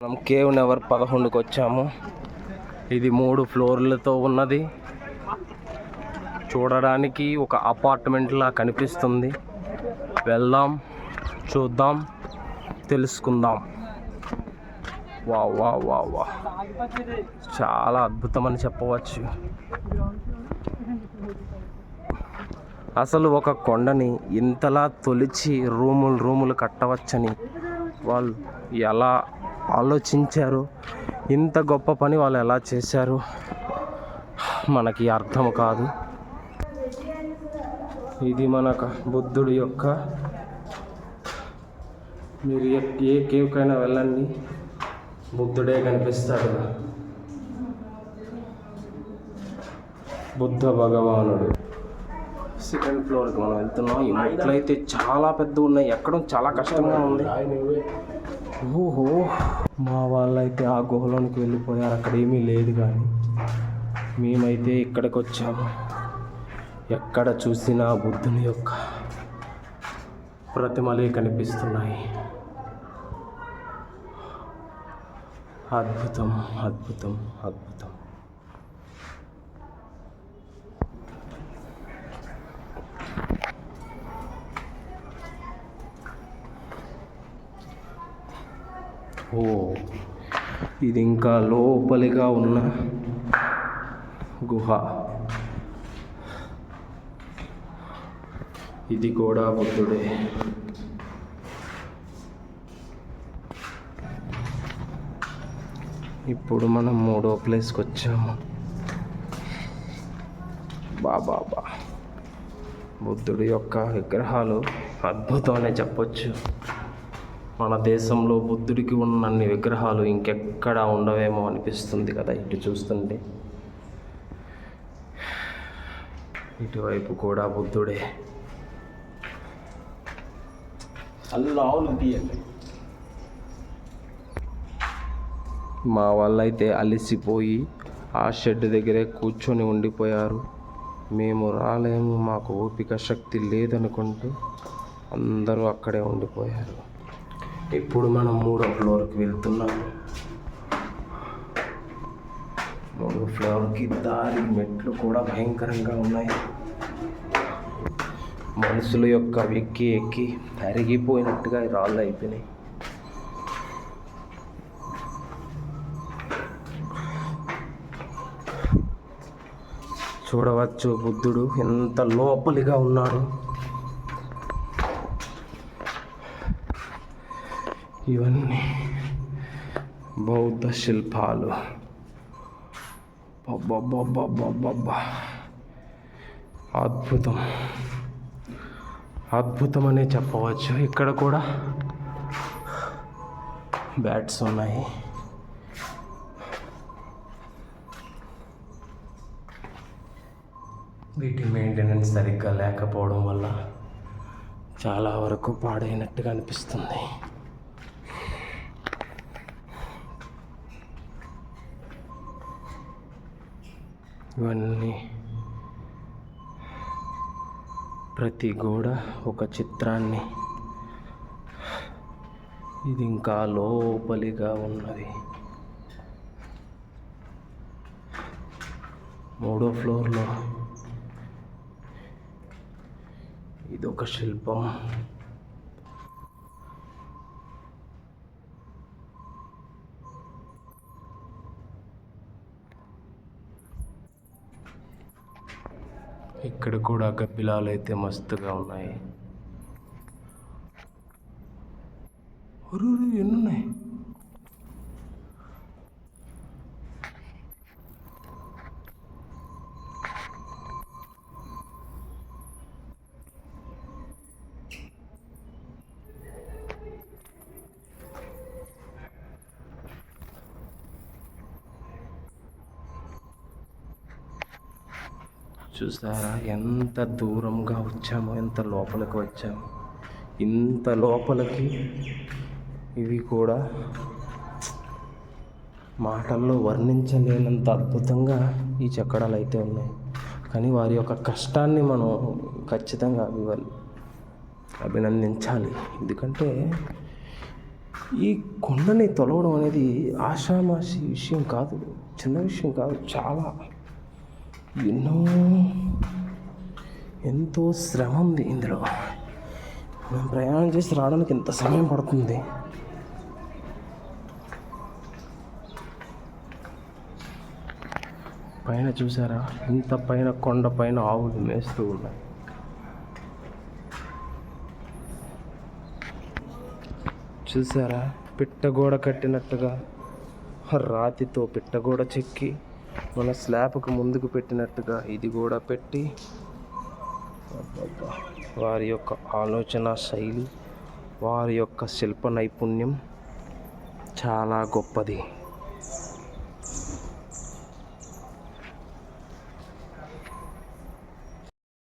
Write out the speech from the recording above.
మనం cave number 11కి వచ్చాము. ఇది 3 ఫ్లోర్లతో ఉన్నది. చూడడానికి ఒక అపార్ట్మెంట్ లా కనిపిస్తుంది. వెళ్దాం, చూద్దాం, తెలుసుకుందాం. వా వా వా వా చాలా అద్భుతమని చెప్పవచ్చు. అసలు ఒక కొండని ఇంతలా తొలిచి రూములు కట్టవచ్చని వాళ్ళు ఎలా ఆలోచించారు, ఇంత గొప్ప పని వాళ్ళు ఎలా చేశారు మనకి అర్థం కాదు. ఇది మనకు బుద్ధుడి యొక్క, మీరు ఏ కేవ్కైనా వెళ్ళండి, బుద్ధుడే కనిపిస్తాడు. బుద్ధ భగవానుడు. సెకండ్ ఫ్లోర్కి మనం వెళ్తున్నాం. ఈ మెట్లు అయితే చాలా పెద్దగా ఉన్నాయి, ఎక్కడం చాలా కష్టంగా ఉంది. ఓహో, మా వాళ్ళైతే ఆ గుహలోనికి వెళ్ళిపోయారు, అక్కడ ఏమీ లేదు. కానీ మేమైతే ఇక్కడికి వచ్చాము. ఎక్కడ చూసినా బుద్ధుని యొక్క ప్రతిమలే కనిపిస్తున్నాయి. అద్భుతం, అద్భుతం, అద్భుతం. ఓ, ఇది ఇంకా లోపలిగా ఉన్న గుహ. ఇది కూడా బుద్ధుడే. ఇప్పుడు మనం 3వ ప్లేస్కి వచ్చాము. బాబా, బుద్ధుడి యొక్క విగ్రహాలు అద్భుతం అనే చెప్పొచ్చు. మన దేశంలో బుద్ధుడికి ఉన్నన్ని విగ్రహాలు ఇంకెక్కడా ఉండవేమో అనిపిస్తుంది కదా ఇటు చూస్తుంటే. ఇటువైపు కూడా బుద్ధుడే. మా వాళ్ళైతే అలసిపోయి ఆ షెడ్ దగ్గరే కూర్చొని ఉండిపోయారు. మేము రాలేము, మాకు ఓపిక శక్తి లేదనుకుంటూ అందరూ అక్కడే ఉండిపోయారు. ఇప్పుడు మనం 3వ ఫ్లోర్కి వెళ్తున్నాము. 3వ ఫ్లోర్కి దారి మెట్లు కూడా భయంకరంగా ఉన్నాయి. మనుషుల యొక్క ఎక్కి అరిగిపోయినట్టుగా రాళ్ళు అయిపోయినాయి. చూడవచ్చు బుద్ధుడు ఎంత లోపలిగా ఉన్నాడు. ఇవన్నీ బౌద్ధ శిల్పాలు. అద్భుతం, అద్భుతం అనే చెప్పవచ్చు. ఇక్కడ కూడా బ్యాట్స్ ఉన్నాయి. వీటి మెయింటెనెన్స్ సరిగ్గా లేకపోవడం వల్ల చాలా వరకు పాడైనట్టుగా అనిపిస్తుంది. ఇవన్నీ ప్రతి గోడ ఒక చిత్రాన్ని. ఇది ఇంకా లోపలిగా ఉన్నది. 3వ ఫ్లోర్లో ఇదొక శిల్పం. ఇక్కడ కూడా గబ్బిలాలు అయితే మస్తుగా ఉన్నాయి. ఎన్నున్నాయి. చూసారా ఎంత దూరంగా వచ్చామో, ఎంత లోపలికి వచ్చామో. ఇంత లోపలికి ఇవి కూడా మాటల్లో వర్ణించలేనంత అద్భుతంగా ఈ చెక్కడాలు అయితే ఉన్నాయి. కానీ వారి యొక్క కష్టాన్ని మనం ఖచ్చితంగా అభినందించాలి. ఎందుకంటే ఈ కొండని తొలవడం అనేది ఆషామాషి విషయం కాదు, చిన్న విషయం కాదు. చాలా ఎంతో శ్రమ ఉంది ఇందులో. మనం ప్రయాణం చేసి రావడానికి ఎంత సమయం పడుతుంది. పైన చూసారా, ఇంత పైన కొండ పైన ఆవులు మేస్తూ ఉన్నాయి. చూసారా, పిట్టగోడ కట్టినట్టుగా రాతితో పిట్టగోడ చెక్కి మన స్లాబ్కు ముందుకు పెట్టినట్టుగా ఇది కూడా పెట్టి, వారి యొక్క ఆలోచన శైలి, వారి యొక్క శిల్ప నైపుణ్యం చాలా గొప్పది.